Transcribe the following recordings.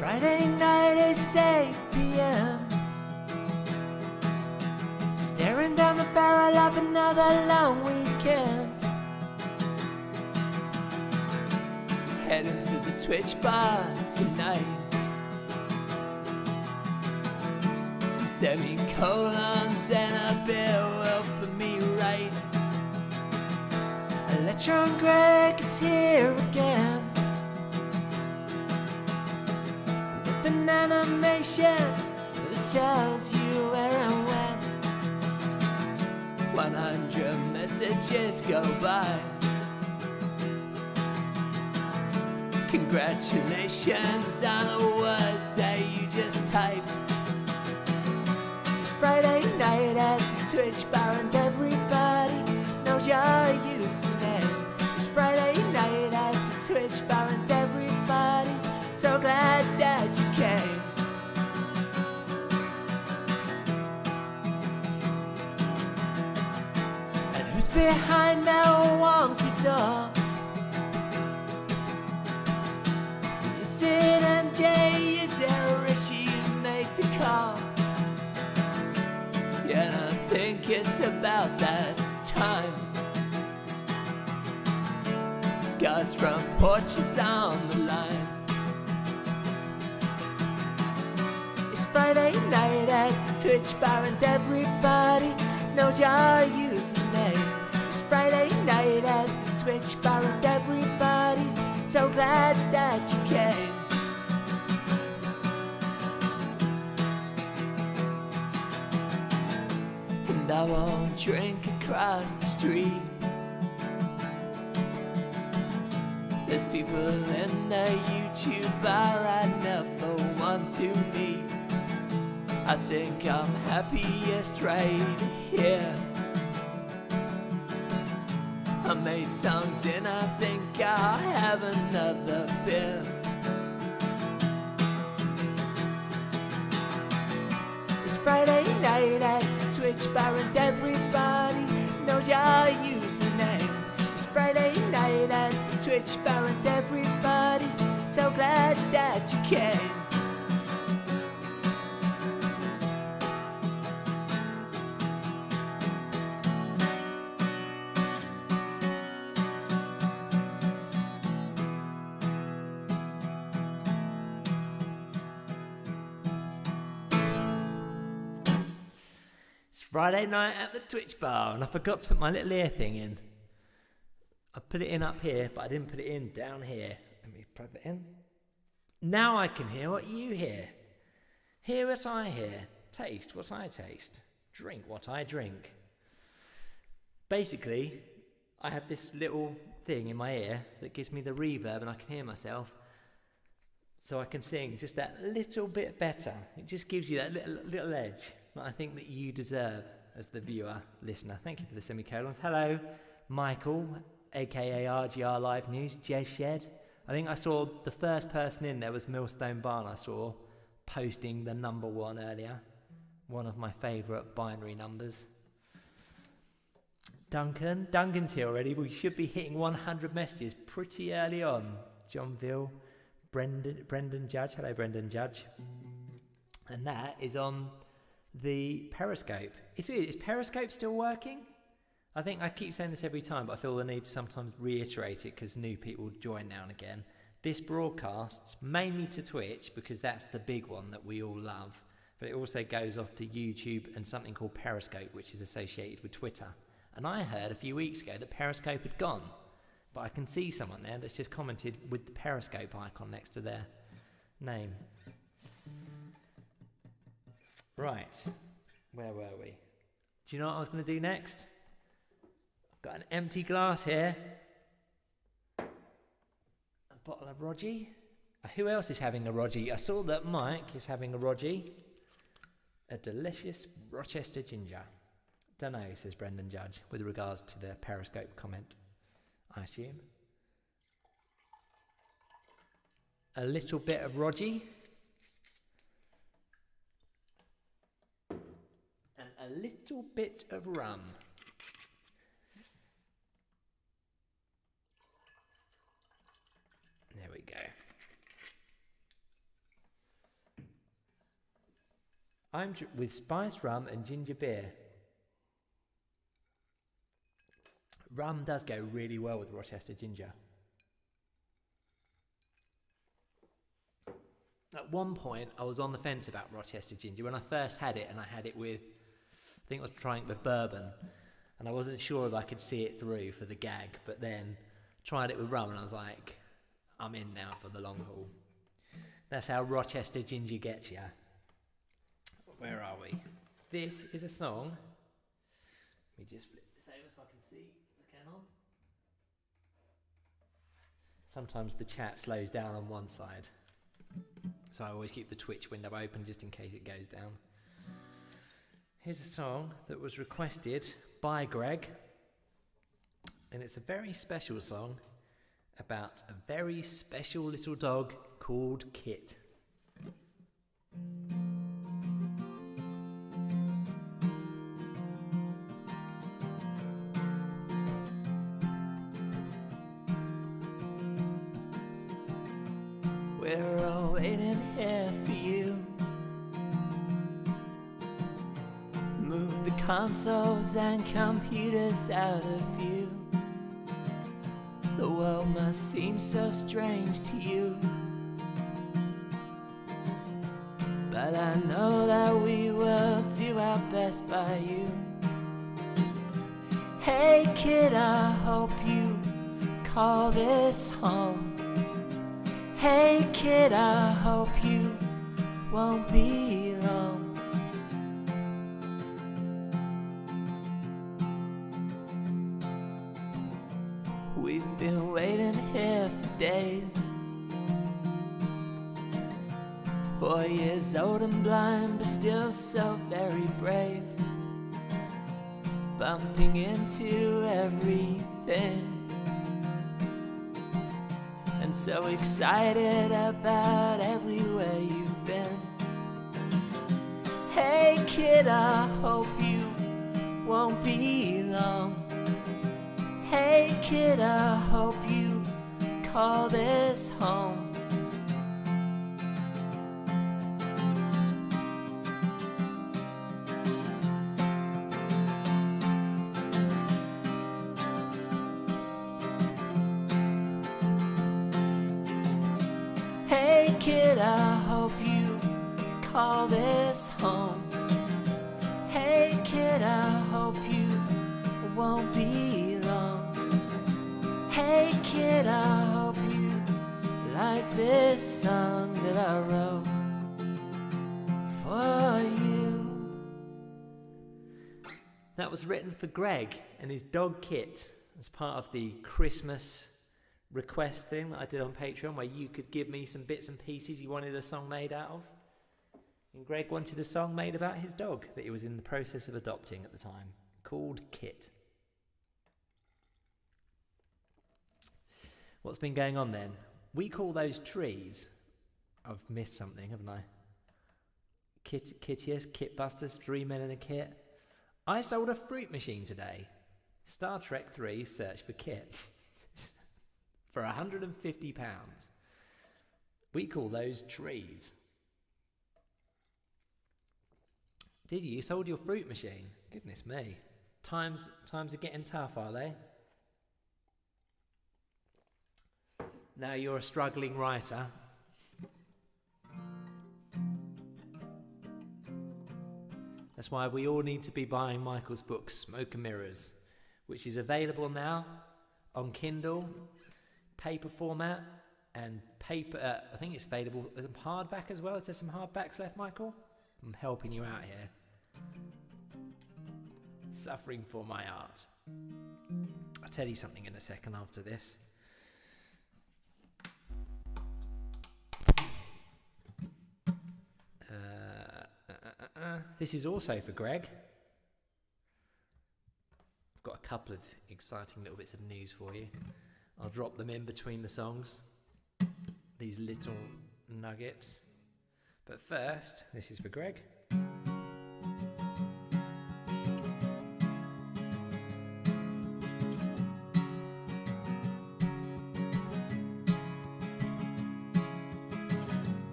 Friday night is 8 p.m. Staring down the barrel of another long weekend. Heading to the Twitch bar tonight. Some semicolons and a bill will put me right. Electron Greg is here again with an animation that tells you where and when. 100 messages go by. Congratulations on the words that you just typed. It's Friday night at the Twitch bar and everybody knows your username. It's Friday night at the Twitch bar and everybody's so glad that you came. And who's behind that wonky door? Is it MJ? Is it Rishi who make the call? Yeah, I think it's about that time. God's front porch is on the line. It's Friday night at the Twitch bar and everybody knows your username. It's Friday night at the Twitch bar and everybody's so glad that you came. And I won't drink across the street. There's people in the YouTube bar right now for one to meet. I think I'm happiest right here. I made songs and I think I'll have another beer. It's Friday night at the Twitch bar and everybody knows your username. It's Friday night at the Twitch bar and everybody's so glad that you came. It's Friday night at the Twitch bar and I forgot to put my little ear thing in. I put it in up here, but I didn't put it in down here. Let me plug it in. Now I can hear what you hear. Hear what I hear. Taste what I taste. Drink what I drink. Basically, I have this little thing in my ear that gives me the reverb and I can hear myself. So I can sing just that little bit better. It just gives you that little edge that I think that you deserve as the viewer, listener. Thank you for the semicolons. Hello, Michael, aka RGR Live News, Jez Shed. I think I saw the first person in there was Millstone Barn. I saw posting the number 1 earlier. One of my favourite binary numbers. Duncan's here already. We should be hitting 100 messages pretty early on. Johnville, Brendan Judge. Hello, Brendan Judge. And that is on the Periscope. Is Periscope still working? I think I keep saying this every time, but I feel the need to sometimes reiterate it because new people join now and again. This broadcasts mainly to Twitch because that's the big one that we all love, but it also goes off to YouTube and something called Periscope, which is associated with Twitter. And I heard a few weeks ago that Periscope had gone, but I can see someone there that's just commented with the Periscope icon next to their name. Right, where were we? Do you know what I was going to do next? Got an empty glass here. A bottle of Rogie. Who else is having a Rogie? I saw that Mike is having a Rogie. A delicious Rochester ginger. Don't know, says Brendan Judge, with regards to the Periscope comment, I assume. A little bit of Rogie. And a little bit of rum. There we go. with spiced rum and ginger beer. Rum does go really well with Rochester ginger. At one point, I was on the fence about Rochester ginger when I first had it, and I had it with, I think I was trying it with bourbon, and I wasn't sure if I could see it through for the gag, but then tried it with rum, and I was like, I'm in now for the long haul. That's how Rochester ginger gets ya. Where are we? This is a song. Let me just flip this over so I can see what's going on. Sometimes the chat slows down on one side, so I always keep the Twitch window open just in case it goes down. Here's a song that was requested by Greg, and it's a very special song about a very special little dog called Kit. We're all waiting here for you. Move the consoles and computers out of view. The world must seem so strange to you, but I know that we will do our best by you. Hey kid, I hope you call this home. Hey kid, I hope you won't be long. We've been waiting here for days. 4 years old and blind, but still so very brave. Bumping into everything, and so excited about everywhere you've been. Hey kid, I hope you won't be long. Hey kid, I hope you call this home. Hey kid, I hope you call this home. Hey kid, I hope you won't be long. Hey kid, I hope you like this song that I wrote for you. That was written for Greg and his dog Kit as part of the Christmas request thing that I did on Patreon, where you could give me some bits and pieces you wanted a song made out of. And Greg wanted a song made about his dog that he was in the process of adopting at the time, called Kit. What's been going on then? We call those trees. I've missed something, haven't I? Kittiers, Kit Busters, 3 men in a kit. I sold a fruit machine today. Star Trek 3, search for Kit. For £150. We call those trees. Did you? You sold your fruit machine? Goodness me. Times are getting tough, are they? Now you're a struggling writer. That's why we all need to be buying Michael's book, Smoke and Mirrors, which is available now on Kindle, paper format, and paper. I think it's available as a hardback as well. Is there some hardbacks left, Michael? I'm helping you out here. Suffering for my art. I'll tell you something in a second after this. This is also for Greg. I've got a couple of exciting little bits of news for you. I'll drop them in between the songs, these little nuggets. But first, this is for Greg.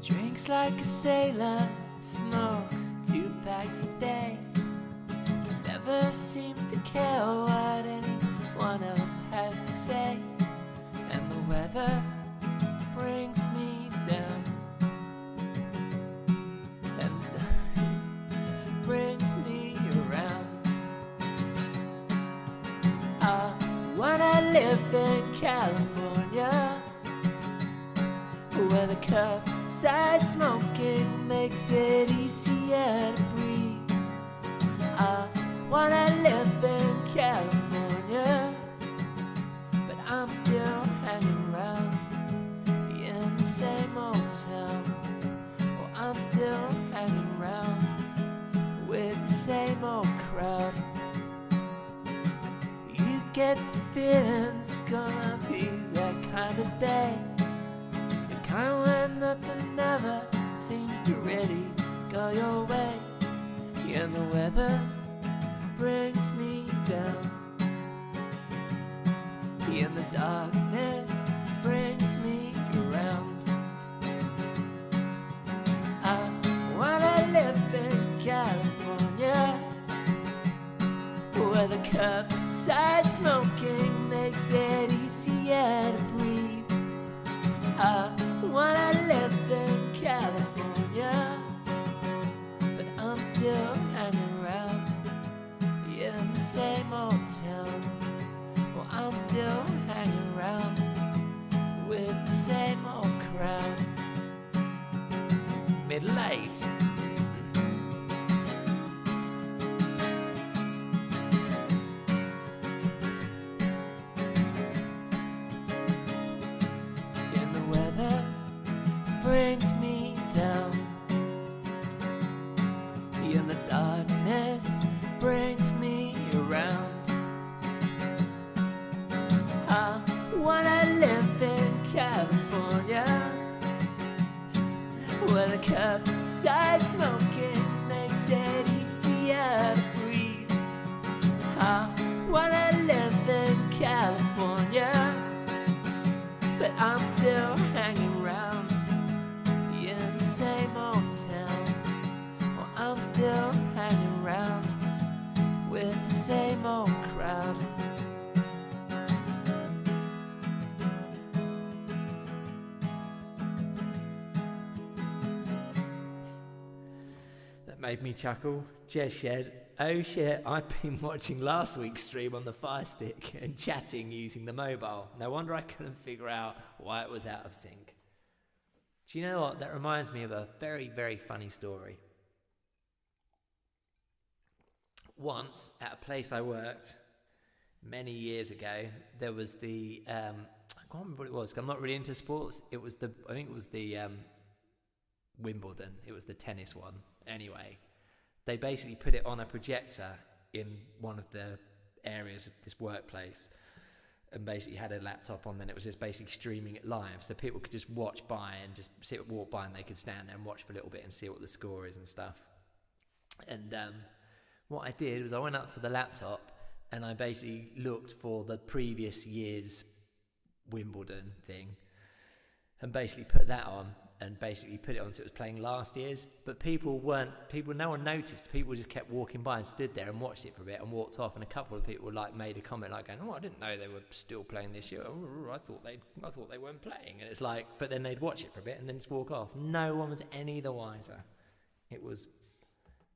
Drinks like a sailor, smokes 2 packs a day. Never seems to care what anyone else has to say. And the weather brings me down, and it brings me around. I wanna live in California, where the curbside smoking makes it easier to breathe. I wanna live in California, but I'm still hanging around in the same old town. Oh, I'm still hanging around with the same old crowd. You get the feeling it's gonna be that kind of day, the kind where nothing ever seems to really go your way. And the weather brings me down, and the darkness brings me around. I wanna live in California, where the curbside smoking makes it easier to breathe. I wanna live in California, but I'm still hanging around in the same old town. Well, I'm still hanging around with the same old crowd. Middle-aged. And the weather brings me down, and the darkness brings me around. I wanna live in California, where the curbside smoking makes it easier to breathe. I wanna live in California, but I'm still hanging around in the same old town. Oh, I'm still hanging around with the same old crowd. That made me chuckle. Jez said, "Oh shit, I've been watching last week's stream on the Fire Stick and chatting using the mobile. No wonder I couldn't figure out why it was out of sync." Do you know what? That reminds me of a very, very funny story. Once, at a place I worked many years ago, there was the, I can't remember what it was, 'cause I'm not really into sports. I think it was the Wimbledon. It was the tennis one. Anyway, they basically put it on a projector in one of the areas of this workplace, and basically had a laptop on, then it was just basically streaming it live, so people could just watch by and just walk by, and they could stand there and watch for a little bit and see what the score is and stuff. And what I did was I went up to the laptop and I basically looked for the previous year's Wimbledon thing and basically put that on and basically put it on so it was playing last year's. But no one noticed. People just kept walking by and stood there and watched it for a bit and walked off. And a couple of people like made a comment like going, "Oh, I didn't know they were still playing this year. Oh, I thought they weren't playing." And it's like, but then they'd watch it for a bit and then just walk off. No one was any the wiser. It was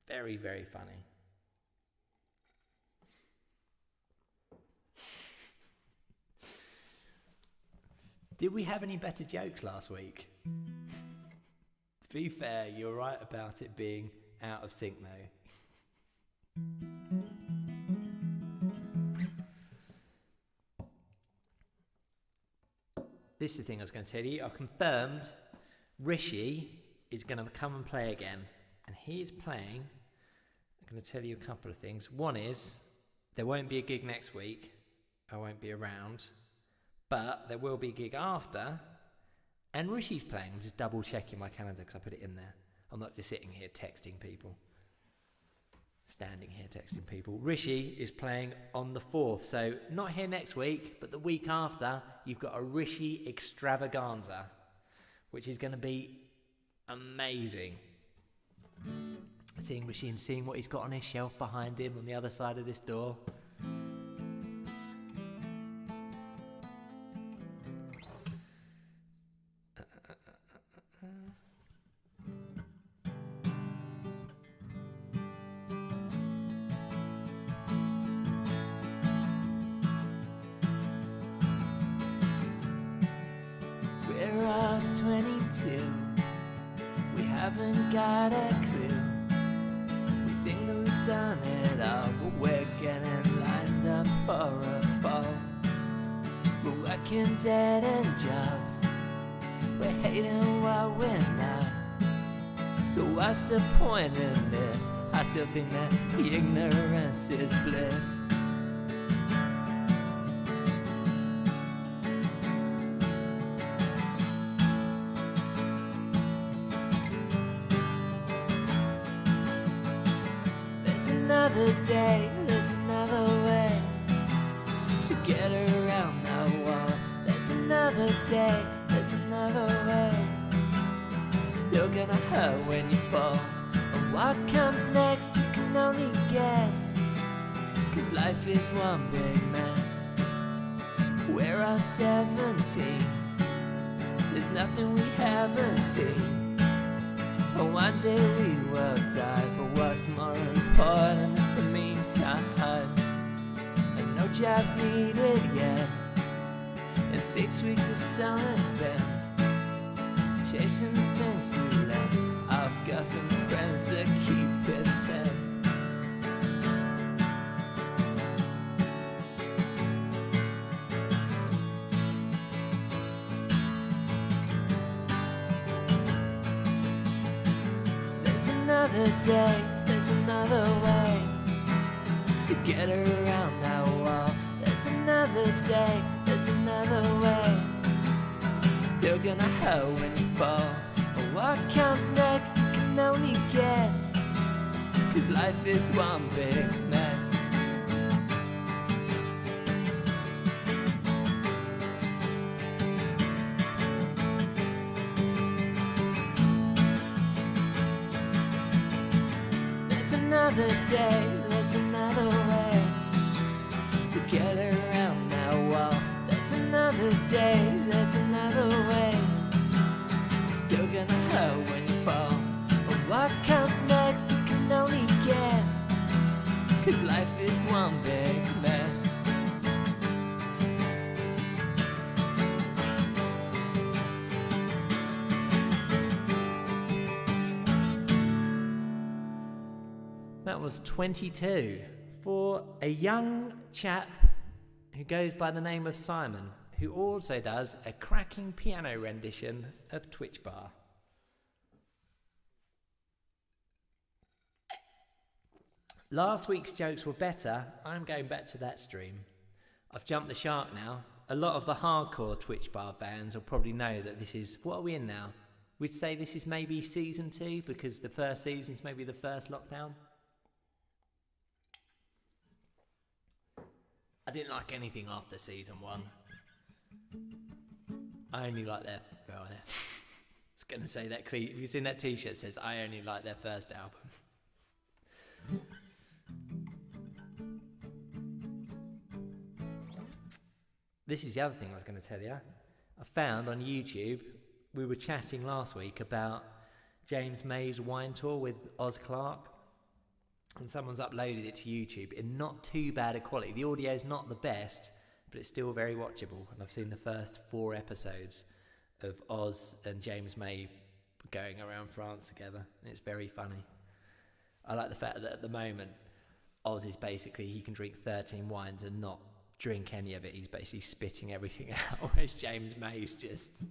very, very funny. Did we have any better jokes last week? To be fair, you're right about it being out of sync though. This is the thing I was going to tell you. I confirmed Rishi is going to come and play again. And he is playing. I'm going to tell you a couple of things. One is, there won't be a gig next week. I won't be around. But there will be a gig after, and Rishi's playing. I'm just double checking my calendar because I put it in there. I'm not just sitting here texting people. Standing here texting people. Rishi is playing on the 4th, so not here next week, but the week after, you've got a Rishi extravaganza, which is going to be amazing. seeing what he's got on his shelf behind him on the other side of this door. We're all 22, we haven't got a clue. We think that we've done it all, but we're getting lined up for a fall. We're working dead-end jobs, we're hating what we're not. So what's the point in this? I still think that the ignorance is bliss. Another day, there's another way to get around that wall. There's another day, there's another way. Still gonna hurt when you fall. And what comes next, you can only guess. 'Cause life is one big mess. We're all 17, there's nothing we haven't seen. And one day we will die, but what's more important is the meantime. And no jobs needed yet, and 6 weeks of summer spent chasing the things we left. I've got some friends that keep it tense. Another day, there's another way to get around that wall. There's another day, there's another way. Still gonna hurt when you fall. But what comes next, you can only guess. 'Cause life is one big mess. Another day, there's another way to get around that wall. There's another day, there's another way. Still gonna hurt when you fall. But what comes next, you can only guess. 'Cause life is one big mess. That was 22 for a young chap who goes by the name of Simon, who also does a cracking piano rendition of Twitch Bar. Last week's jokes were better. I'm going back to that stream. I've jumped the shark now. A lot of the hardcore Twitch Bar fans will probably know that this is... What are we in now? We'd say this is maybe season 2 because the first season's maybe the first lockdown. I didn't like anything after season 1. I only like their... Well, I was going to say that... Have you seen that t-shirt that says, I only like their first album? This is the other thing I was going to tell you. I found on YouTube, we were chatting last week about James May's wine tour with Oz Clarke. And someone's uploaded it to YouTube in not too bad a quality. The audio's not the best, but it's still very watchable. And I've seen the first 4 episodes of Oz and James May going around France together, and it's very funny. I like the fact that at the moment, Oz is basically, he can drink 13 wines and not drink any of it. He's basically spitting everything out, whereas James May's just...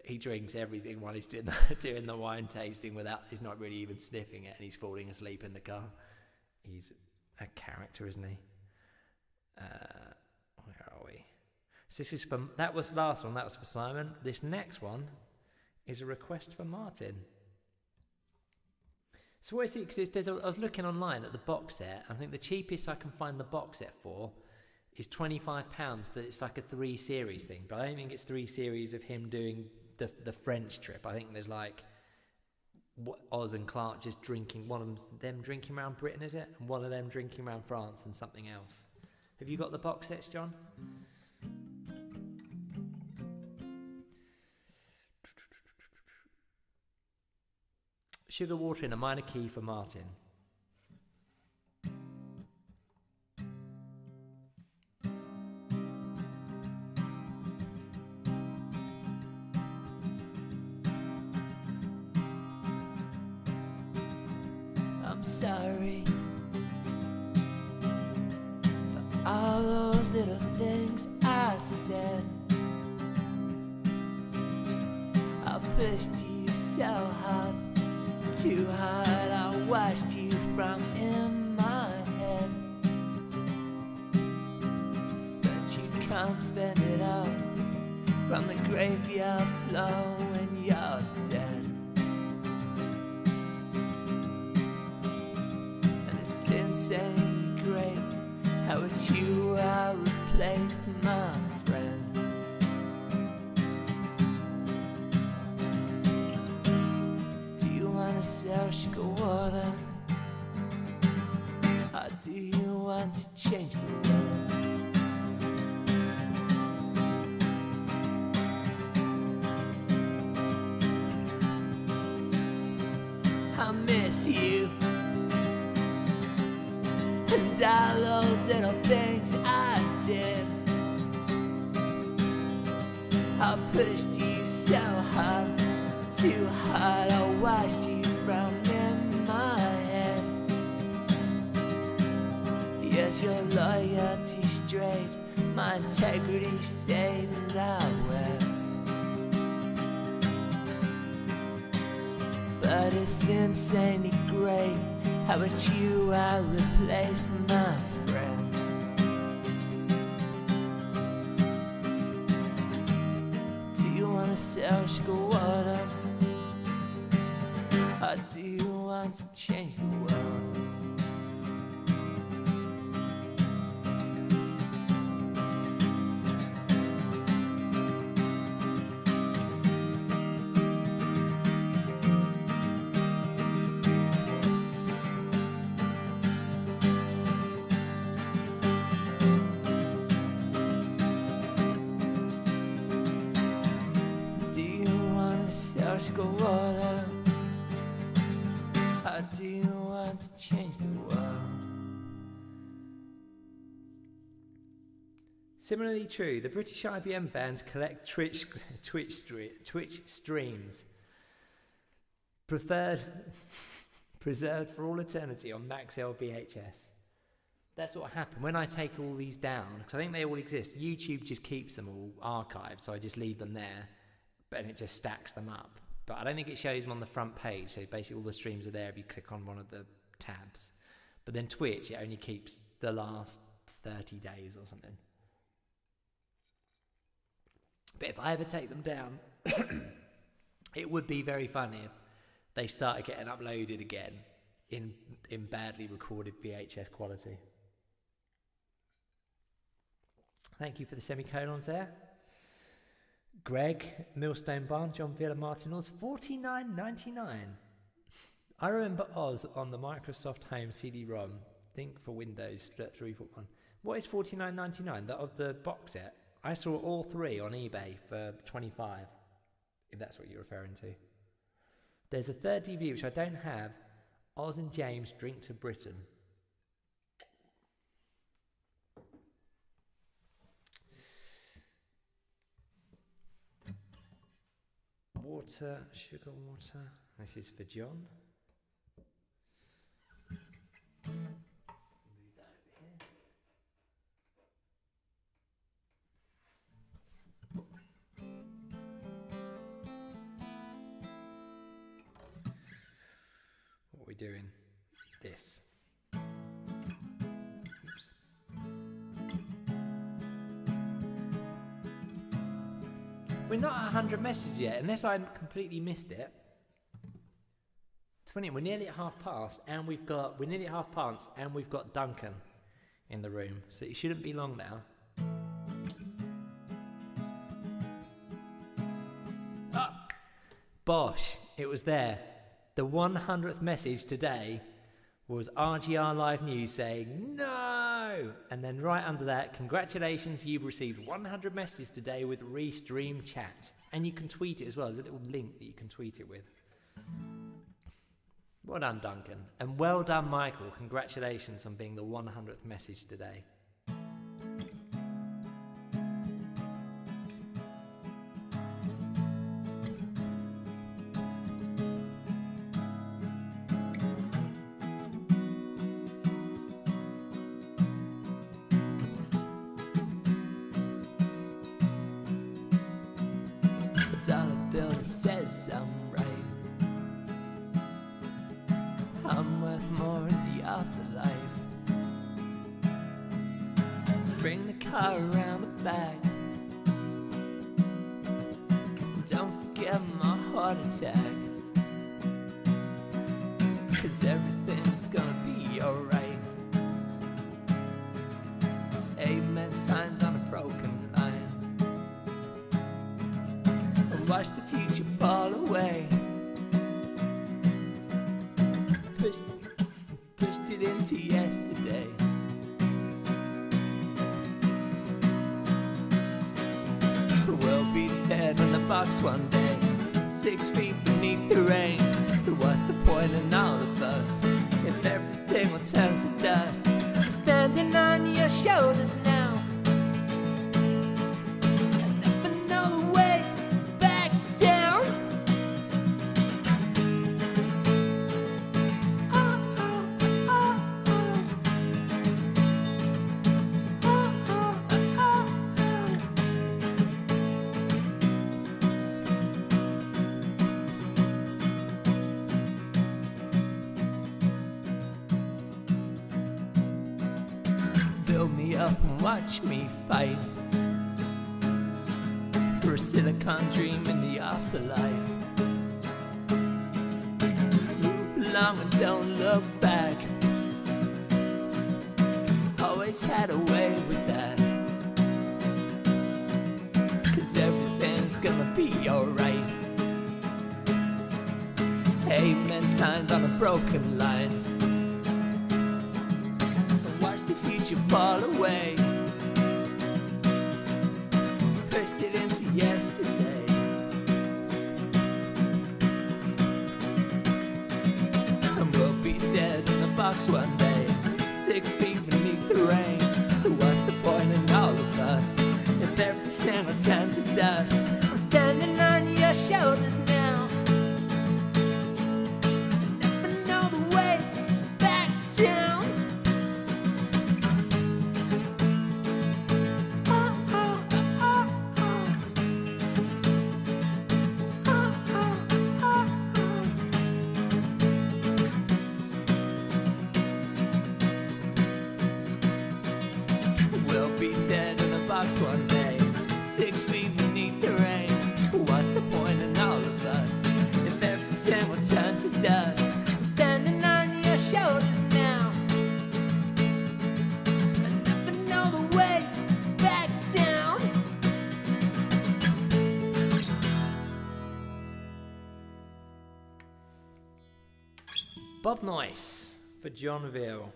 He drinks everything while he's doing the wine tasting he's not really even sniffing it, and he's falling asleep in the car. He's a character, isn't he? Where are we? So this is that was the last one, that was for Simon. This next one is a request for Martin. So what is it? Because I was looking online at the box set. I think the cheapest I can find the box set for is £25, but it's like a 3 series thing. But I don't think it's 3 series of him doing the French trip. I think there's like Oz and Clark just drinking. One of them drinking around Britain, is it? And one of them drinking around France and something else. Have you got the box sets, John? Sugar Water in a minor key for Martin. I'm sorry for all those little things I said. I pushed you so hard, too hard. I watched you from in my head, but you can't spend it all from the graveyard floor when you're dead. And it's insanely great how with you I replaced my friend. Sell sugar water, or do you want to change the world? I missed you and all those little things I did. I pushed you so hard, too hard. I watched you from in my head. Yes, your loyalty strayed, my integrity stayed, and I wept. But it's insanely great how with you I replaced my friend. Do you wanna sell sugar water, or do you want to change the world? Do you want to sell sugar water, or do you want to change the world? Similarly true, the British IBM fans collect Twitch streams, preserved for all eternity on Maxell VHS. That's what happened when I take all these down, because I think they all exist. YouTube just keeps them all archived, so I just leave them there, but it just stacks them up. But I don't think it shows them on the front page, so basically all the streams are there if you click on one of the tabs. But then Twitch, it only keeps the last 30 days or something. But if I ever take them down, it would be very funny if they started getting uploaded again in badly recorded VHS quality. Thank you for the semicolons there. Greg, Millstone Barn, John Villa, Martin Oz, $49.99. I remember Oz on the Microsoft Home CD-ROM. Think for Windows 3.1. What is $49.99? That of the box set? I saw all three on eBay for $25, if that's what you're referring to. There's a third DVD which I don't have. Oz and James Drink to Britain. Water, sugar water. This is for John. Move that over here. What are we doing? This. Oops. We're not at 100 messages yet, unless I completely missed it. 20. We're nearly at half past, and we're nearly at half past, and we've got Duncan in the room, so it shouldn't be long now. Ah, Bosh! It was there. The 100th message today was RGR Live News saying no, and then right under that, congratulations, you've received 100 messages today with Restream Chat, and you can tweet it as well. There's a little link that you can tweet it with. Well done, Duncan, and well done, Michael. Congratulations on being the 100th message today. Says I'm right. I'm worth more in the afterlife. So bring the car around the back. Don't forget my heart attack. 'Cause everything's gonna be alright. Amen signed on a broken line. Watch the future fall away. Pushed it into yesterday. We'll be dead in the box one day, 6 feet beneath the rain. So what's the point in all of us if everything will turn to dust? I'm standing on your shoulders now. Build me up and watch me fight for a silicon dream in the afterlife. Move along and don't look back. Always had a way with that. 'Cause everything's gonna be alright. Amen signed on a broken line. You fall away. Pushed it into yesterday. And we'll be dead in the box one day, 6 feet beneath the rain. So what's the point in all of us if everything will turn to dust? I'm standing on your shoulders now. I never know the way back down. One day, 6 feet beneath the rain. What's the point in all of us if everything will turn to dust? I'm standing on your shoulders now. I never know the way back down. Bob Noyce for John Veal.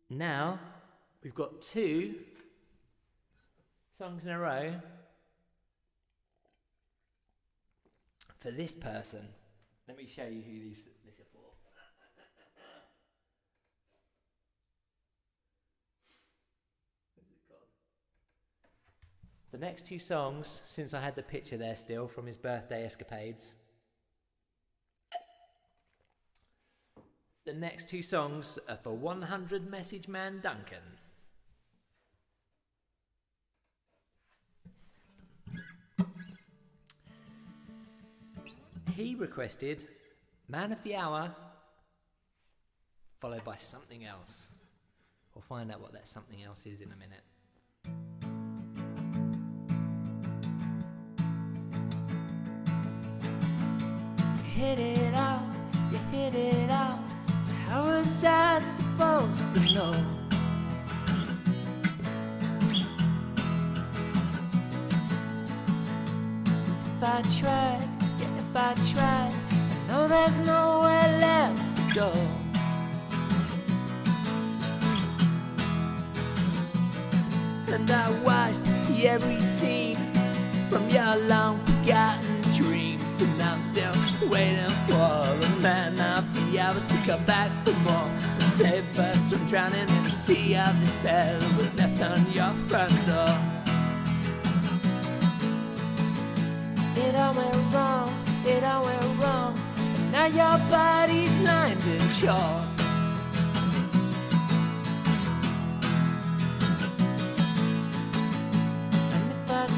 Now, we've got 2 songs in a row for this person. Let me show you who these are for. Where's it gone? The next 2 songs, since I had the picture there still from his birthday escapades, the next 2 songs are for 100 Message Man Duncan. He requested Man of the Hour, followed by Something Else. We'll find out what that something else is in a minute. Hit it out, you hit it out. So how was I supposed to know? To I tried, yeah, if I tried, I know there's nowhere left to go. And I watched every scene from your long forgotten dreams, and I'm still waiting for the man of the hour to come back for more and save us from drowning in the sea of despair that was left on your front door. It all went wrong, it all went wrong, and now your body's lined in chalk.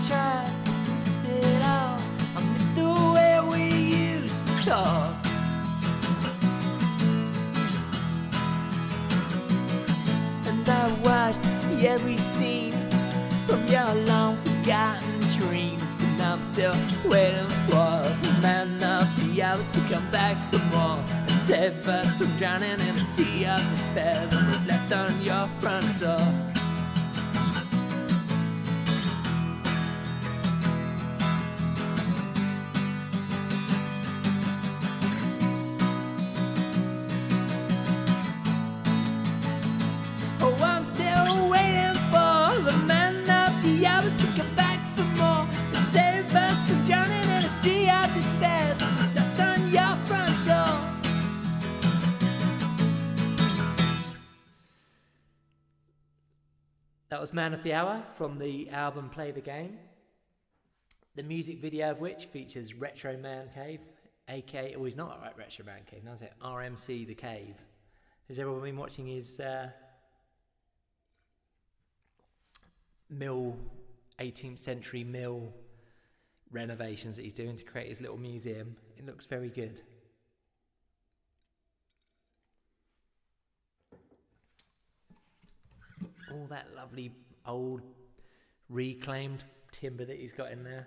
Tried, did it all. I miss the way we used to talk. And I watched every scene from your long forgotten dreams, and I'm still waiting for the man of the hour to come back for more and save us from drowning in the sea of despair that was left on your front door. That was Man of the Hour from the album Play the Game, the music video of which features Retro Man Cave, aka, oh, he's not Retro Man Cave, now is it RMC The Cave? Has everyone been watching his mill, 18th century mill renovations that he's doing to create his little museum? It looks very good. All that lovely old reclaimed timber that he's got in there.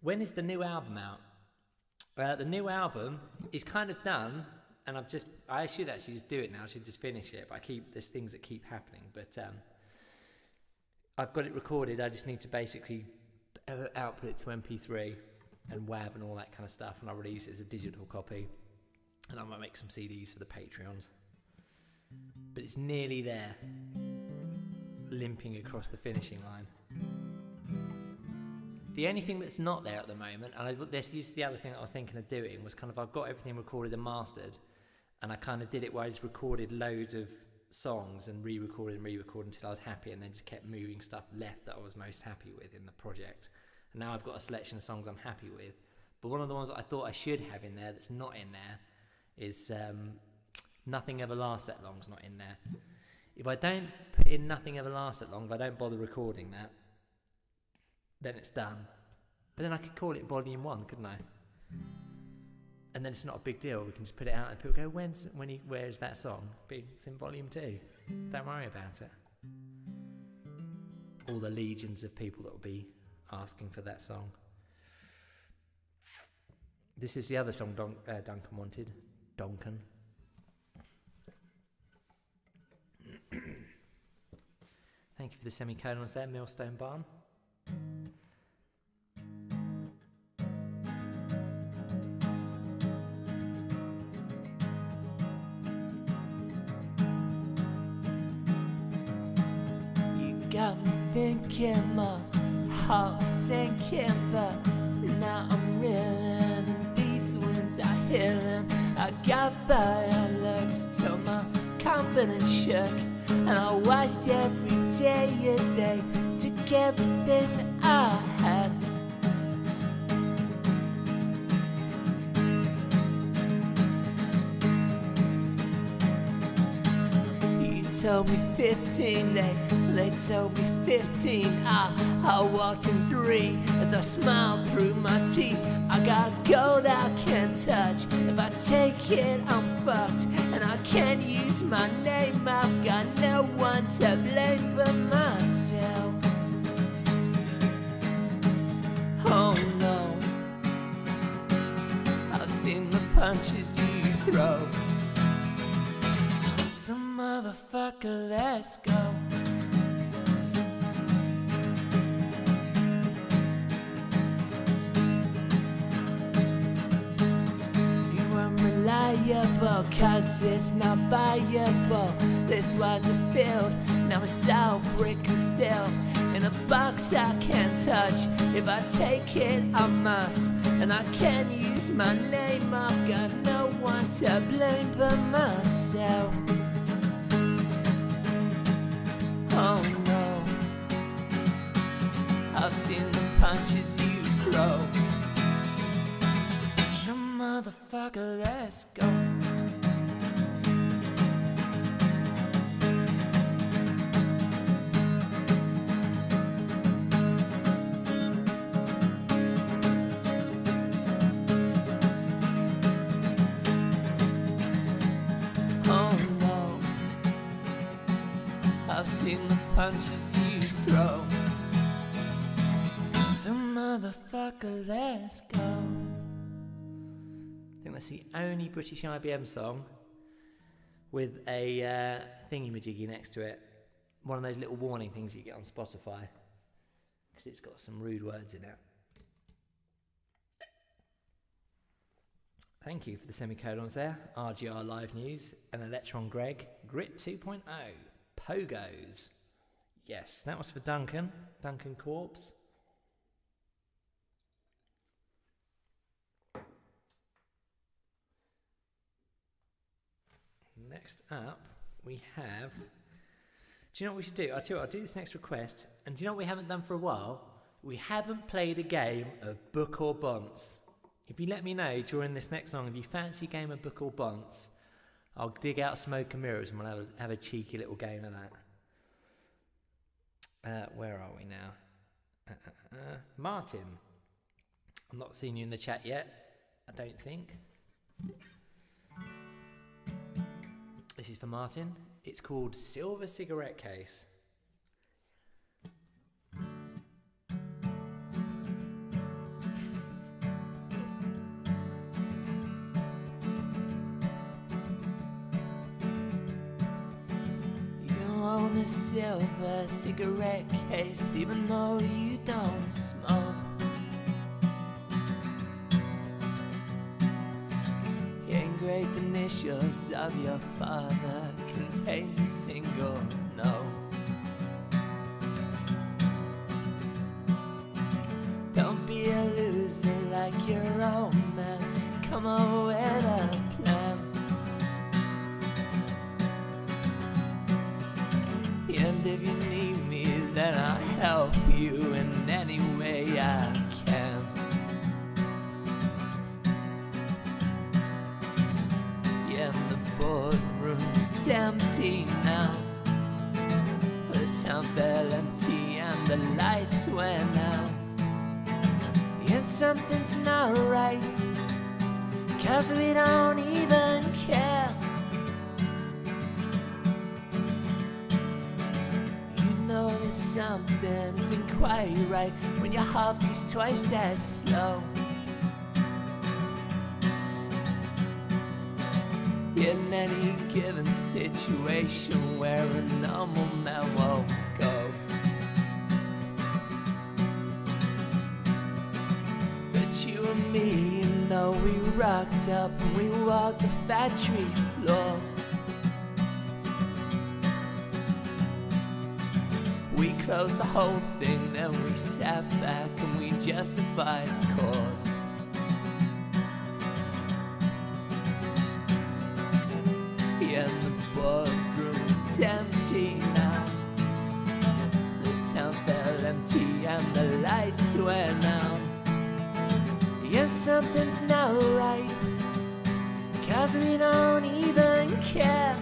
When is the new album out? The new album is kind of done, and I should actually just do it now. I should just finish it, but there's things that keep happening. But I've got it recorded. I just need to basically output it to MP3 and WAV and all that kind of stuff, and I'll release it as a digital copy. And I might make some CDs for the Patreons. But it's nearly there, limping across the finishing line. The only thing that's not there at the moment, and this is the other thing that I was thinking of doing, was kind of I've got everything recorded and mastered, and I kind of did it where I just recorded loads of songs and re-recorded until I was happy, and then just kept moving stuff left that I was most happy with in the project. And now I've got a selection of songs I'm happy with. But one of the ones that I thought I should have in there that's not in there is Nothing Ever Lasts That Long's not in there. If I don't put in Nothing Ever Lasts That Long, if I don't bother recording that, then it's done. But then I could call it Volume 1, couldn't I? And then it's not a big deal. We can just put it out and people go, where's that song? It's in Volume 2. Don't worry about it. All the legions of people that will be asking for that song. This is the other song Duncan wanted. Duncan. Thank you for the semicolons there, Millstone Barn. You got me thinking, my heart was sinking, but now I'm reeling, and these winds are healing. I got by our legs till my confidence shook, and I watched every day as they took everything that I had. You told me 15, they told me 15. I walked in 3 as I smiled through my teeth. I got gold I can't touch. If I take it, I'm fucked. And I can't use my name. I've got no one to blame but myself. Oh no, I've seen the punches you throw. So motherfucker, let's go. viable, cause it's not buyable. This was a field, now it's all brick and steel. In a box I can't touch, if I take it I must. And I can't use my name, I've got no one to blame but myself. Oh no, I've seen the punches you throw. So motherfucker, let's go. I've seen the punches you throw. So motherfucker, let's go. I think that's the only British IBM song with a thingy-majiggy next to it. One of those little warning things you get on Spotify, because it's got some rude words in it. Thank you for the semicolons there. RGR Live News and Electron Greg. Grit 2.0. Pogos. Yes, that was for Duncan Corpse. Next up, we have... Do you know what we should do? I'll tell you what, I'll do this next request. And do you know what we haven't done for a while? We haven't played a game of Book or Bonce. If you let me know during this next song, if you fancy a game of Book or Bonce, I'll dig out Smoke and Mirrors and we'll have a cheeky little game of that. Where are we now? Martin. I'm not seeing you in the chat yet, I don't think. This is for Martin. It's called Silver Cigarette Case. A silver cigarette case, even though you don't smoke. The engraved initials of your father contains a single no. Don't be a loser like your old man. Come on with a plan. And if you need me, then I'll help you in any way I can. Yeah, the boardroom's empty now. The town fell empty and the lights went out. Yeah, something's not right, 'cause we don't even care. Something isn't quite right when your heart beats twice as slow. In any given situation where a normal man won't go. But you and me, you know, we rocked up and we walked the factory floor. We closed the whole thing, then we sat back and we justified the cause. Yeah, the boardroom's empty now. The town fell empty and the lights went out. Yeah, something's not right, 'cause we don't even care.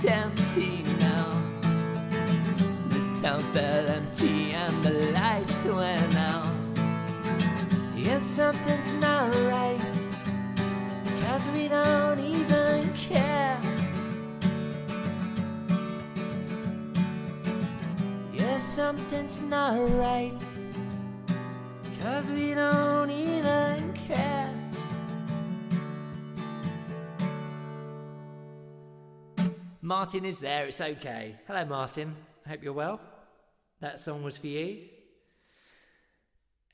Empty now. The town fell empty and the lights went out. Yeah, something's not right, 'cause we don't even care. something's not right, 'cause we don't even care. Martin is there, it's okay. Hello Martin, I hope you're well. That song was for you.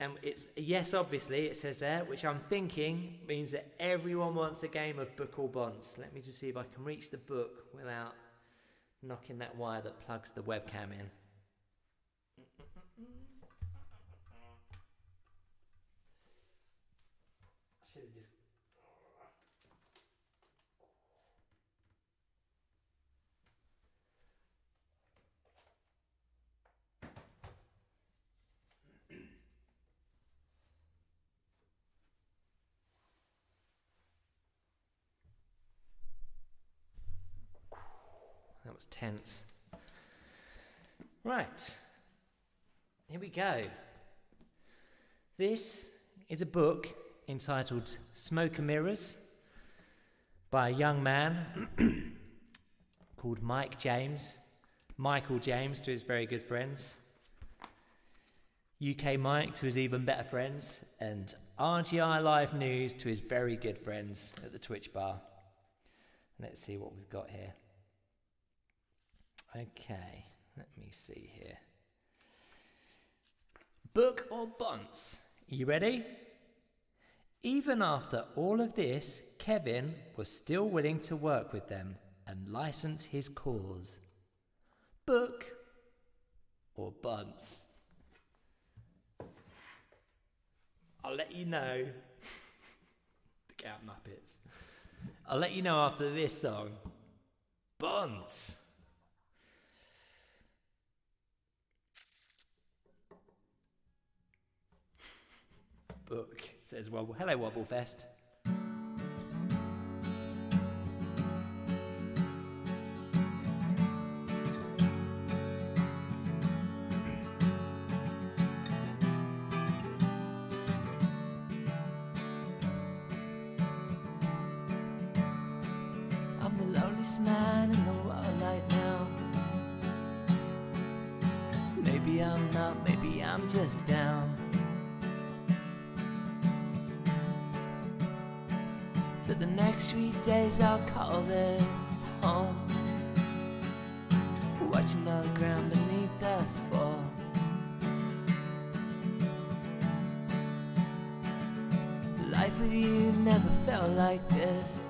And it's yes, obviously, it says there, which I'm thinking means that everyone wants a game of book or bonds. Let me just see if I can reach the book without knocking that wire that plugs the webcam in. Should have just... That was tense. Right, here we go. This is a book entitled Smoke and Mirrors by a young man called Michael James to his very good friends, UK Mike to his even better friends, and RGI Live News to his very good friends at the Twitch bar. Let's see what we've got here. Okay, let me see here. Book or bonds? Are you ready? Even after all of this, Kevin was still willing to work with them and license his cause. Book or bonds? I'll let you know. The Out Muppets. I'll let you know after this song. Bonds. Book says, well, hello Wobblefest. I'm the loneliest man in the world right now. Maybe I'm not, maybe I'm just down. For the next 3 days I'll call this home, watching all the ground beneath us fall. Life with you never felt like this.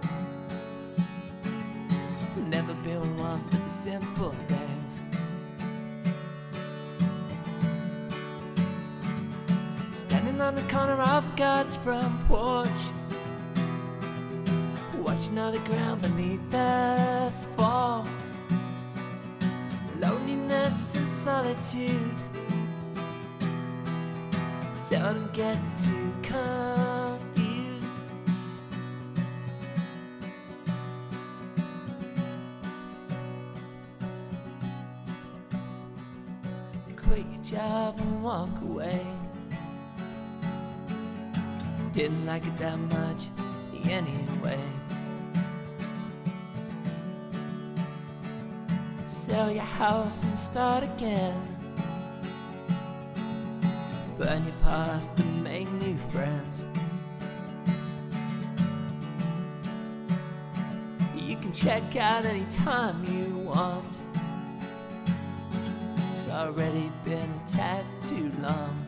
Never been one for the simple things. Standing on the corner of God's front porch, watching all the ground beneath us fall. Loneliness and solitude seldom get too confused. Quit your job and walk away. Didn't like it that much anyway. Sell your house and start again. Burn your past and make new friends. You can check out anytime you want. It's already been a tad too long.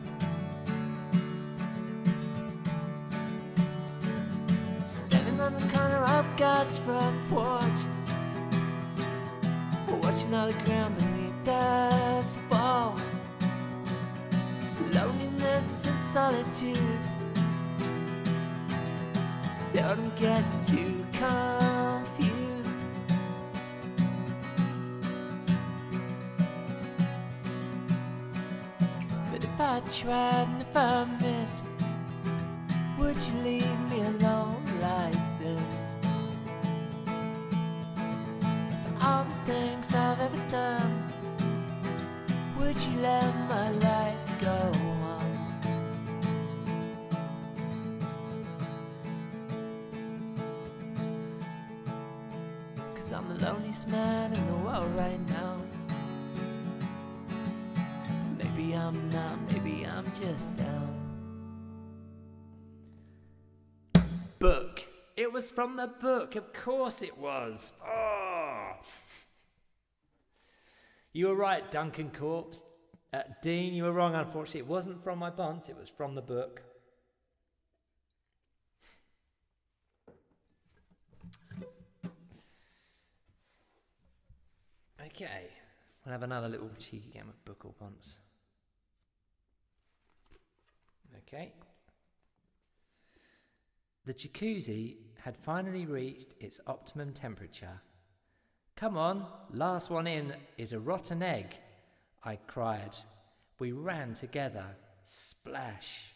Standing on the corner of God's front porch, watching all the ground beneath us fall. Loneliness and solitude seldom get too confused. But if I tried and if I missed, would you leave me alone like this? For all the things I've ever done, would you let my life go on? 'Cause I'm the loneliest man in the world right now. just down. Book. It was from the book. Of course it was. Oh. You were right, Duncan Corpse. Dean, you were wrong, unfortunately. It wasn't from my bunts, it was from the book. Okay, we'll have another little cheeky game of book or bunts. Okay. The jacuzzi had finally reached its optimum temperature. "Come on, last one in is a rotten egg," I cried. We ran together. Splash.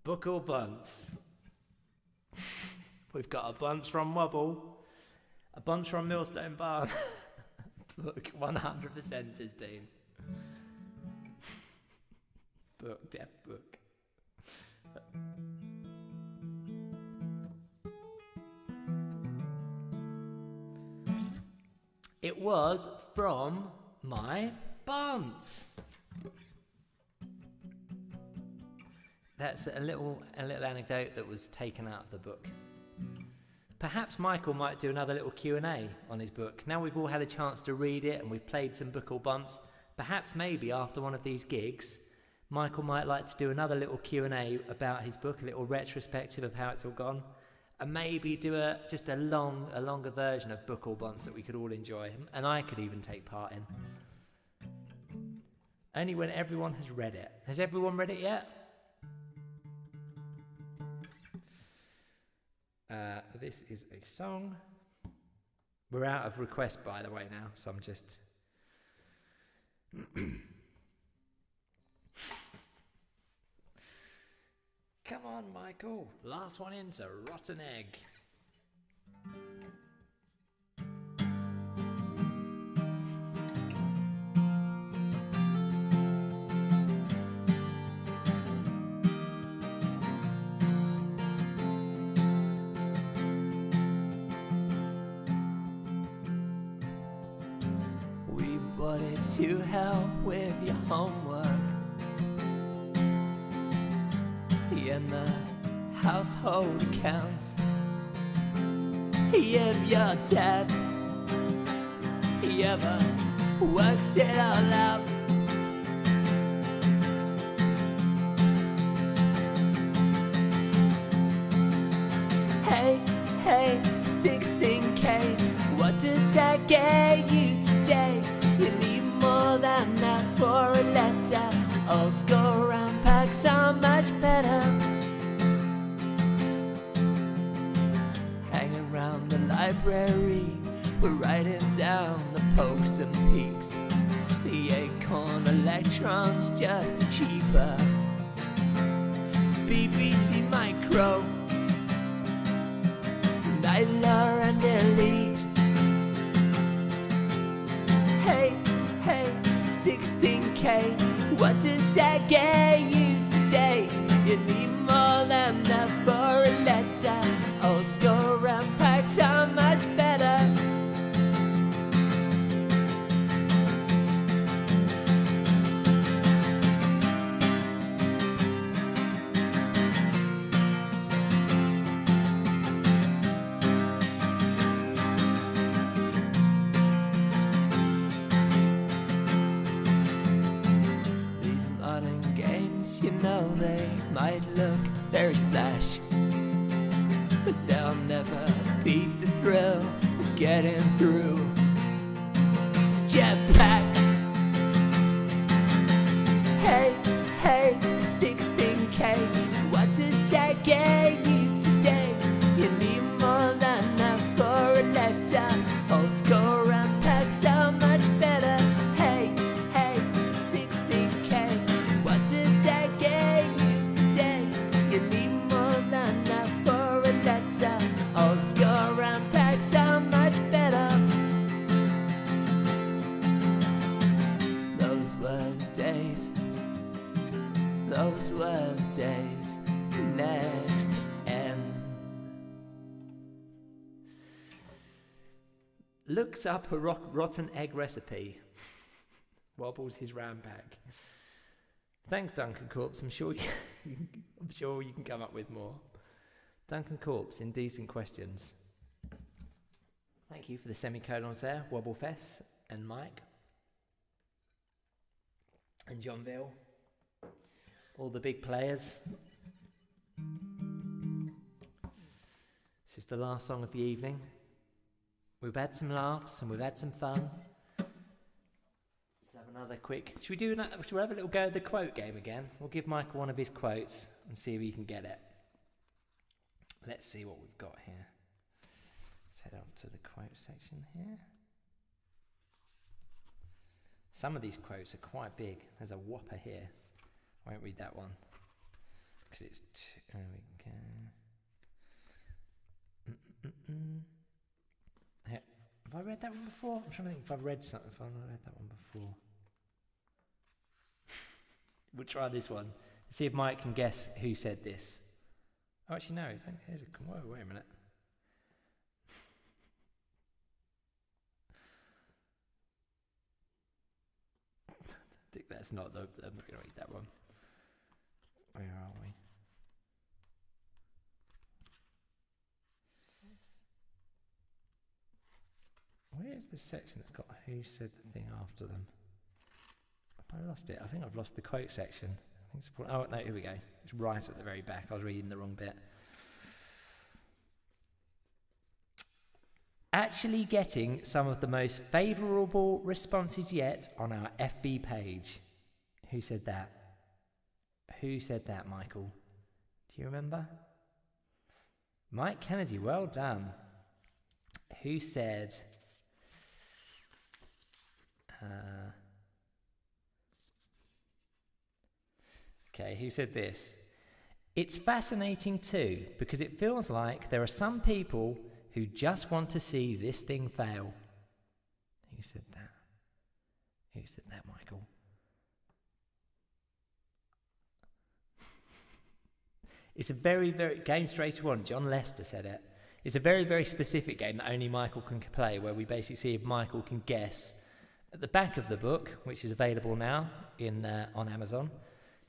Book or bunts? We've got a bunch from Wobble, a bunch from Millstone Barn. Book 100% is Dean. Book, deaf book. It was from my bunts. That's a little anecdote that was taken out of the book. Perhaps Michael might do another little Q&A on his book. Now we've all had a chance to read it and we've played some book or bunts. Perhaps maybe after one of these gigs, Michael might like to do another little Q&A about his book, a little retrospective of how it's all gone, and maybe do a longer version of book or bunts that we could all enjoy, and I could even take part in. Only when everyone has read it. Has everyone read it yet? This is a song. We're out of requests, by the way, now, so I'm just... Come on, Michael. Last one in's a rotten egg. We brought it to hell with your homework. And the household accounts. If your dad, he ever works it all out. Hey, 16K, what does that get you today? You need more than that for a letter. Old school round packs are much better. Hang around the library, we're writing down the pokes and peaks. The acorn electrons just cheaper. BBC Micro, Nyla and Elite. Hey, 16K, what does that get you today? You need more than that for a letter. Old school round packs are much better. You know they might look very flash, but they'll never beat the thrill of getting through. Jetpack. Hey, 16K, what does that get you today? You need more than that for a letter. Old school round packs are much better. Hey, 16K, what does that get you today? You need more than that for a letter. Old school round packs are much better. Those were the days. Those were the days. Next M. looks up a rotten egg recipe, wobbles his ram pack. Thanks, Duncan Corpse. I'm sure you can come up with more. Duncan Corpse, Indecent Questions. Thank you for the semicolons there, Wobblefest and Mike and Johnville, all the big players. This is the last song of the evening. We've had some laughs and we've had some fun. Let's have another quick. Should we have a little go at the quote game again? We'll give Michael one of his quotes and see if he can get it. Let's see what we've got here. Let's head up to the quote section here. Some of these quotes are quite big. There's a whopper here. I won't read that one because it's there we go. Have I read that one before? I'm trying to think if I've read something. If I've not read that one before. We'll try this one. See if Mike can guess who said this. Oh, actually, no. Whoa, wait a minute. I think that's not the... I'm not going to read that one. Where are we? Where is the section that's got who said the thing after them? Have I lost it? I think I've lost the quote section. I think it's, oh, no, here we go. It's right at the very back. I was reading the wrong bit. Actually getting some of the most favourable responses yet on our FB page. Who said that? Who said that, Michael? Do you remember? Mike Kennedy, well done. Who said... okay, who said this? It's fascinating too, because it feels like there are some people who just want to see this thing fail. Who said that? Who said that, Michael? It's a very, very... Game straight on. John Lester said it. It's a very, very specific game that only Michael can play, where we basically see if Michael can guess. At the back of the book, which is available now on Amazon,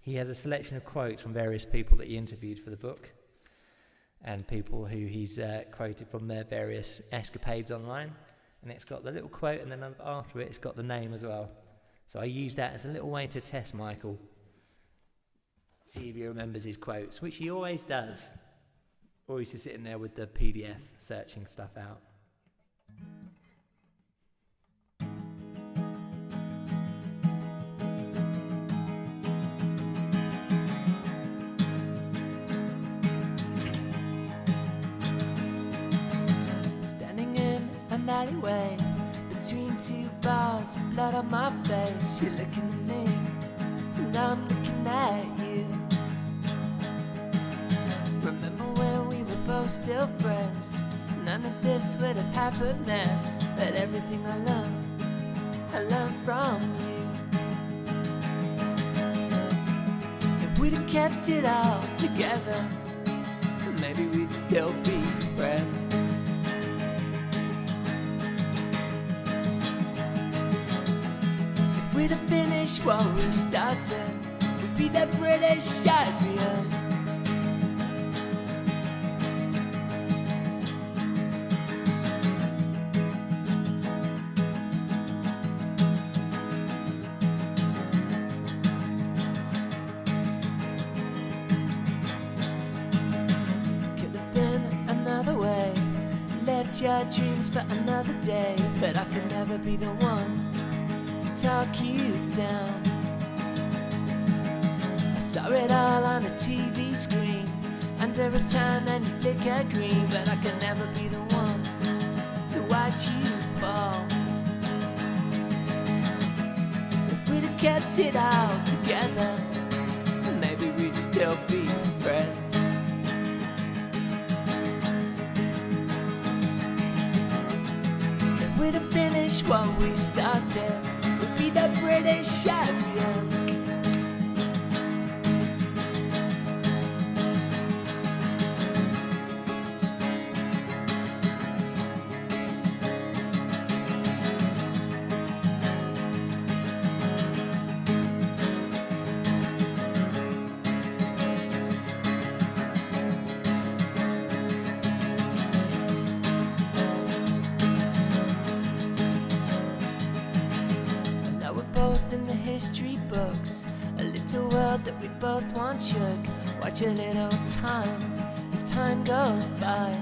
he has a selection of quotes from various people that he interviewed for the book and people who he's quoted from their various escapades online. And it's got the little quote, and then after it, it's got the name as well. So I use that as a little way to test Michael. See if he remembers his quotes, which he always does. Or he's just sitting there with the PDF searching stuff out. Alleyway between two bars, blood on my face. You're looking at me, and I'm looking at you. Remember when we were both still friends? None of this would have happened then. But everything I learned from you. If we'd have kept it all together, maybe we'd still be friends. We'd have finished what we started. We'd be the British champion. Could have been another way. Left your dreams for another day. But I could never be the one talk you down. I saw it all on a TV screen, under a tan and you flicker green. But I can never be the one to watch you fall. If we'd have kept it all together, maybe we'd still be friends. If we'd have finished what we started, be the British champion. books, a little world that we both once shook. Watch a little time as time goes by.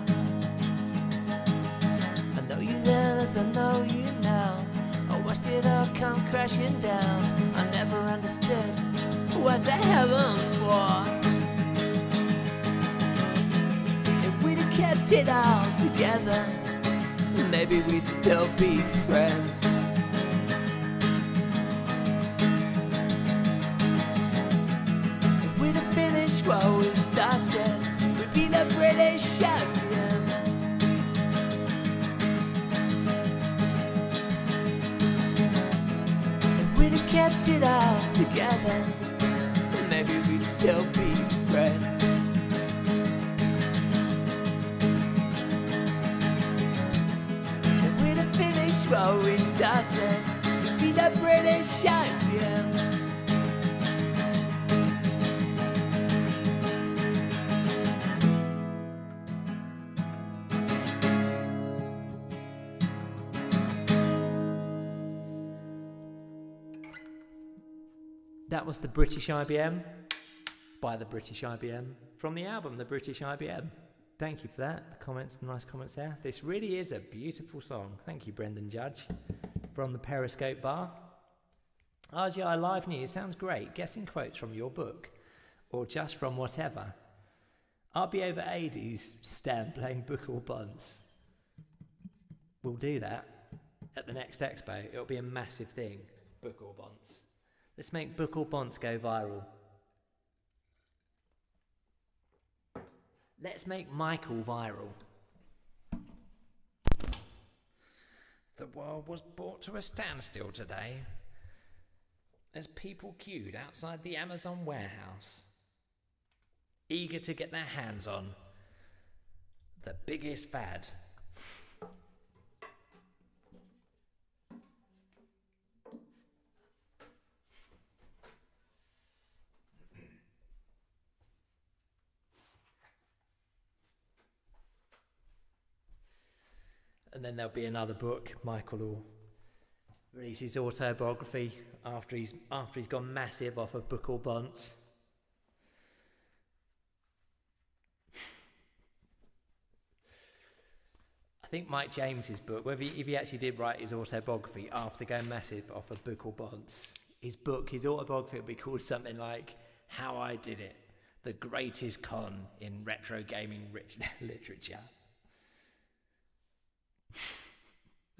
I know you then as I know you now. I watched it all come crashing down. I never understood what the heaven for. If we'd have kept it all together, maybe we'd still be friends. If we'd have finished what we started, we'd be the British champion. If we'd have kept it all together, maybe we'd still be friends. What we started, we'd be the British champion. That was the British IBM, by the British IBM, from the album The British IBM. Thank you for that. The comments, the nice comments there. This really is a beautiful song. Thank you, Brendan Judge, from the Periscope bar. RGI Live News sounds great. Guessing quotes from your book, or just from whatever. I'll be over 80s, Stan playing Book or Bunce. We'll do that at the next expo. It'll be a massive thing, Book or Bunce. Let's make Book or Bunce go viral. Let's make Michael viral. The world was brought to a standstill today as people queued outside the Amazon warehouse, eager to get their hands on the biggest fad. And then there'll be another book. Michael will release his autobiography after he's gone massive off of Book or Bunce. I think Mike James's book, if he actually did write his autobiography after going massive off of Book or Bunce, his autobiography will be called something like How I Did It, the Greatest Con in Retro Gaming Literature.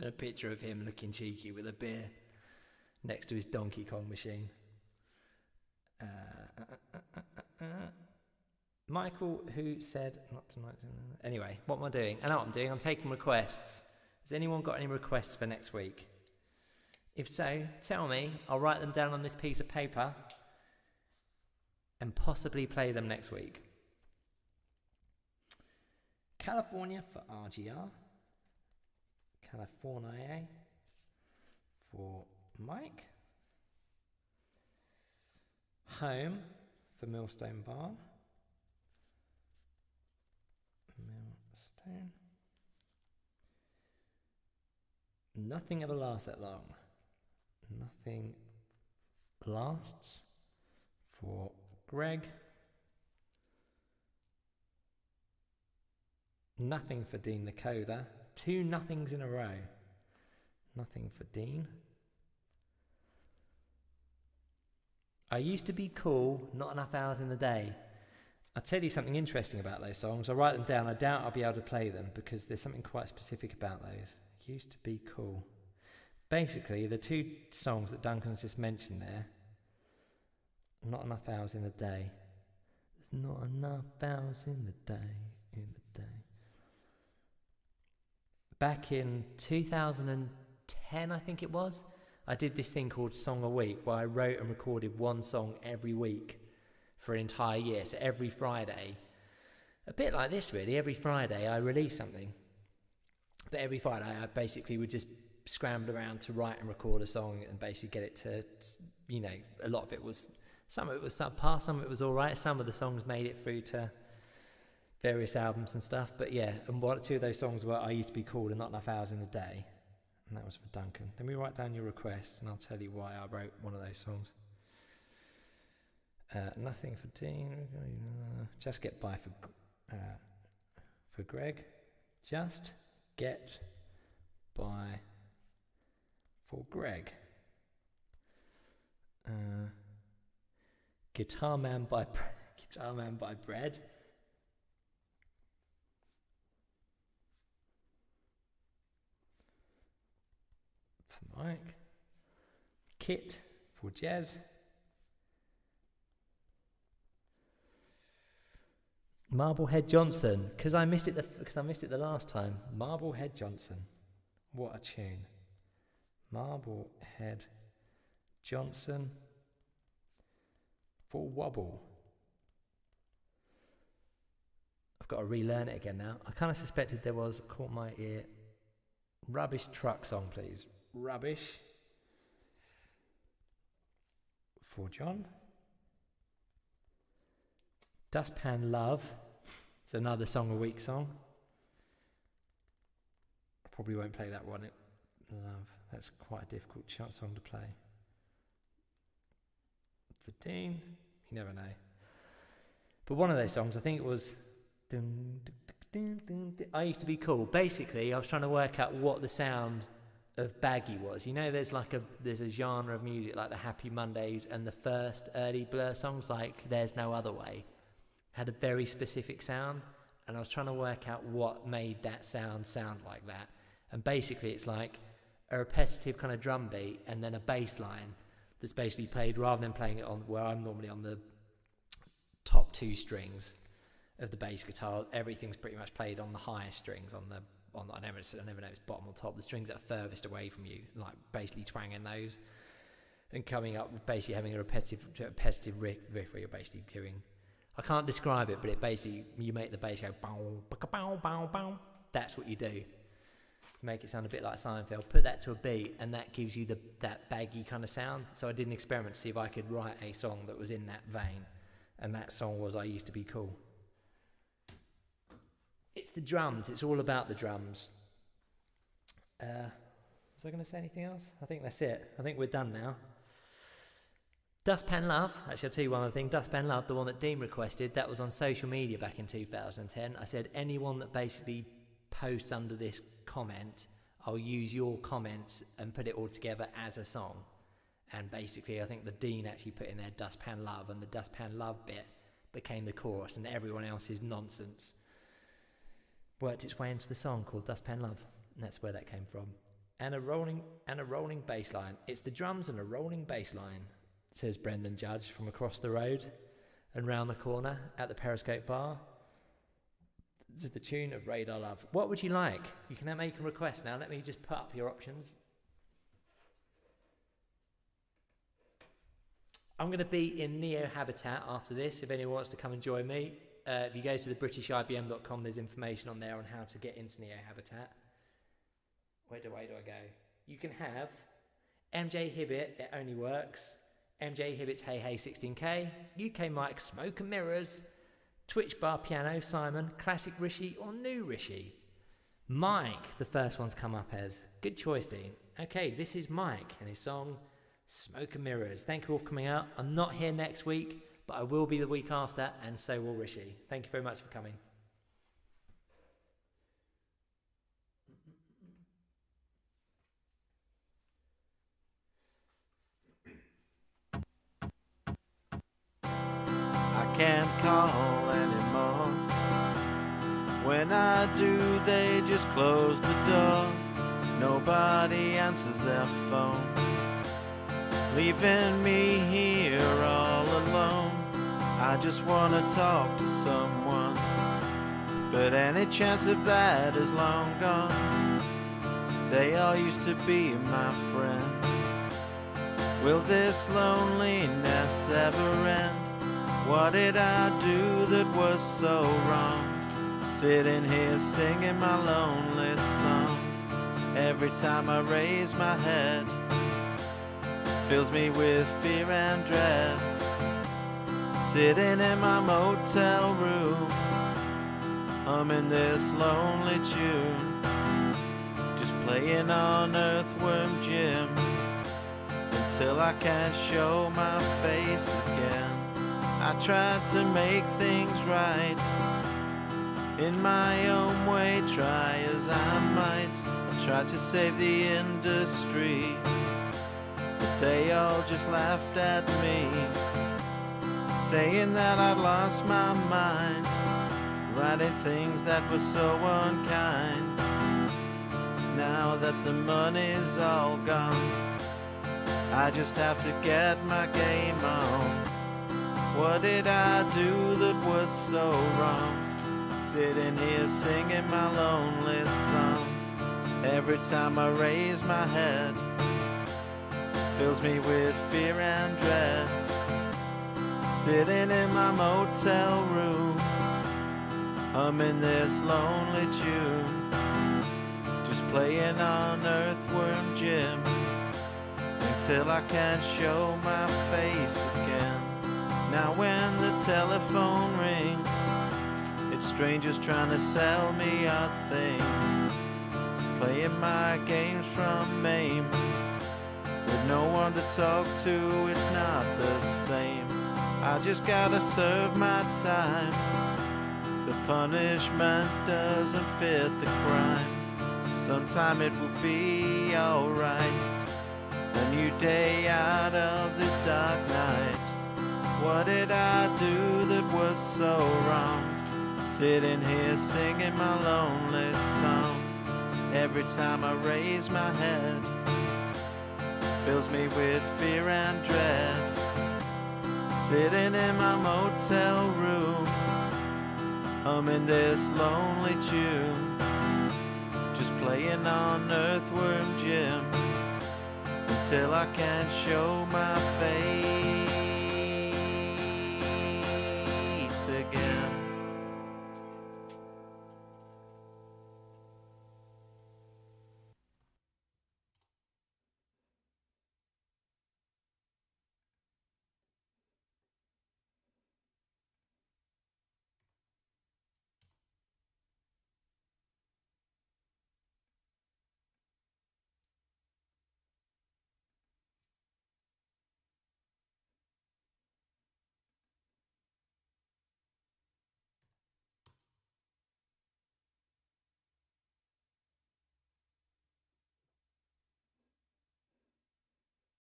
A picture of him looking cheeky with a beer next to his Donkey Kong machine. Michael, who said not tonight. Anyway, what am I doing? I know what I'm doing. I'm taking requests. Has anyone got any requests for next week? If so, tell me. I'll write them down on this piece of paper and possibly play them next week. California for RGR. California for Mike. Home for Millstone Barn. Millstone. Nothing ever lasts that long. Nothing lasts for Greg. Nothing for Dean the Coder. 2 nothings in a row. Nothing for Dean. I used to be cool, not enough hours in the day. I'll tell you something interesting about those songs. I'll write them down. I doubt I'll be able to play them because there's something quite specific about those. Used to be cool. Basically, the 2 songs that Duncan's just mentioned there, not enough hours in the day. There's not enough hours in the day, Back in 2010, I think it was, I did this thing called Song a Week, where I wrote and recorded 1 song every week for an entire year. So every Friday, a bit like this really, every Friday I released something. But every Friday I basically would just scramble around to write and record a song and basically get it to, a lot of it was, some of it was subpar, some of it was all right, some of the songs made it through to various albums and stuff, but yeah, and 2 of those songs were I Used to Be Cool and Not Enough Hours in the Day, and that was for Duncan. Let me write down your requests and I'll tell you why I wrote one of those songs. Nothing for Dean. Just get by for Greg. Just get by for Greg. Guitar Man by Bread. For Mike. Kit for Jazz. Marblehead Johnson, because I missed it the last time. Marblehead Johnson, what a tune! Marblehead Johnson for Wobble. I've got to relearn it again now. I kind of suspected there was, caught my ear. Rubbish Truck song, please. Rubbish for John. Dustpan Love. It's another Song a Week song. I probably won't play that one. Love. That's quite a difficult song to play. For Dean, you never know. But one of those songs, I think it was. I Used to Be Cool. Basically, I was trying to work out what the sound of baggy was. You know, there's a genre of music like the Happy Mondays and the first early Blur songs, like There's No Other Way, had a very specific sound, and I was trying to work out what made that sound like that. And basically it's like a repetitive kind of drum beat and then a bass line that's basically played, rather than playing it on where I'm normally on the top 2 strings of the bass guitar, everything's pretty much played on the highest strings, I never know it's bottom or top, the strings that are furthest away from you, like basically twanging those and coming up with basically having a repetitive riff where you're basically doing, I can't describe it, but it basically, you make the bass go bow, bow, bow, bow. That's what you do. You make it sound a bit like Seinfeld. Put that to a beat, and that gives you that baggy kind of sound. So I did an experiment to see if I could write a song that was in that vein, and that song was I Used to Be Cool. It's the drums. It's all about the drums. Was I going to say anything else? I think that's it. I think we're done now. Dustpan Love, actually I'll tell you one other thing, Dustpan Love, the one that Dean requested, that was on social media back in 2010. I said anyone that basically posts under this comment, I'll use your comments and put it all together as a song. And basically I think the Dean actually put in there Dustpan Love, and the Dustpan Love bit became the chorus, and everyone else's nonsense worked its way into the song called Dustpan Love, and that's where that came from. And a rolling bass line. It's the drums and a rolling bass line, says Brendan Judge from across the road and round the corner at the Periscope bar. To the tune of Radar Love. What would you like? You can now make a request now. Let me just put up your options. I'm going to be in Neo Habitat after this, if anyone wants to come and join me. If you go to the britishibm.com, there's information on there on how to get into Neo Habitat. Where do I go? You can have MJ Hibbett, It Only Works, MJ Hibbett's Hey Hey 16K, UK Mike, Smoke and Mirrors, Twitch Bar Piano, Simon, Classic Rishi or New Rishi. Mike, the first one's come up as. Good choice, Dean. Okay, this is Mike and his song, Smoke and Mirrors. Thank you all for coming out. I'm not here next week, but I will be the week after, and so will Rishi. Thank you very much for coming. Can't call anymore. When I do, they just close the door. Nobody answers their phone, leaving me here all alone. I just wanna talk to someone, but any chance of that is long gone. They all used to be my friends. Will this loneliness ever end? What did I do that was so wrong? Sitting here singing my lonely song. Every time I raise my head, fills me with fear and dread. Sitting in my motel room, humming this lonely tune, just playing on Earthworm Jim, until I can't show my face again. I tried to make things right in my own way, try as I might. I tried to save the industry, but they all just laughed at me, saying that I'd lost my mind, writing things that were so unkind. Now that the money's all gone, I just have to get my game on. What did I do that was so wrong? Sitting here singing my lonely song. Every time I raise my head, fills me with fear and dread. Sitting in my motel room, humming this lonely tune, just playing on Earthworm Jim, until I can't show my face again. Now when the telephone rings, it's strangers trying to sell me a thing, playing my games from Maine, with no one to talk to, it's not the same. I just gotta serve my time, the punishment doesn't fit the crime. Sometime it will be alright, a new day out of this dark night. What did I do that was so wrong? Sitting here singing my lonely song. Every time I raise my head, fills me with fear and dread. Sitting in my motel room, humming this lonely tune, just playing on Earthworm Jim, until I can't show my face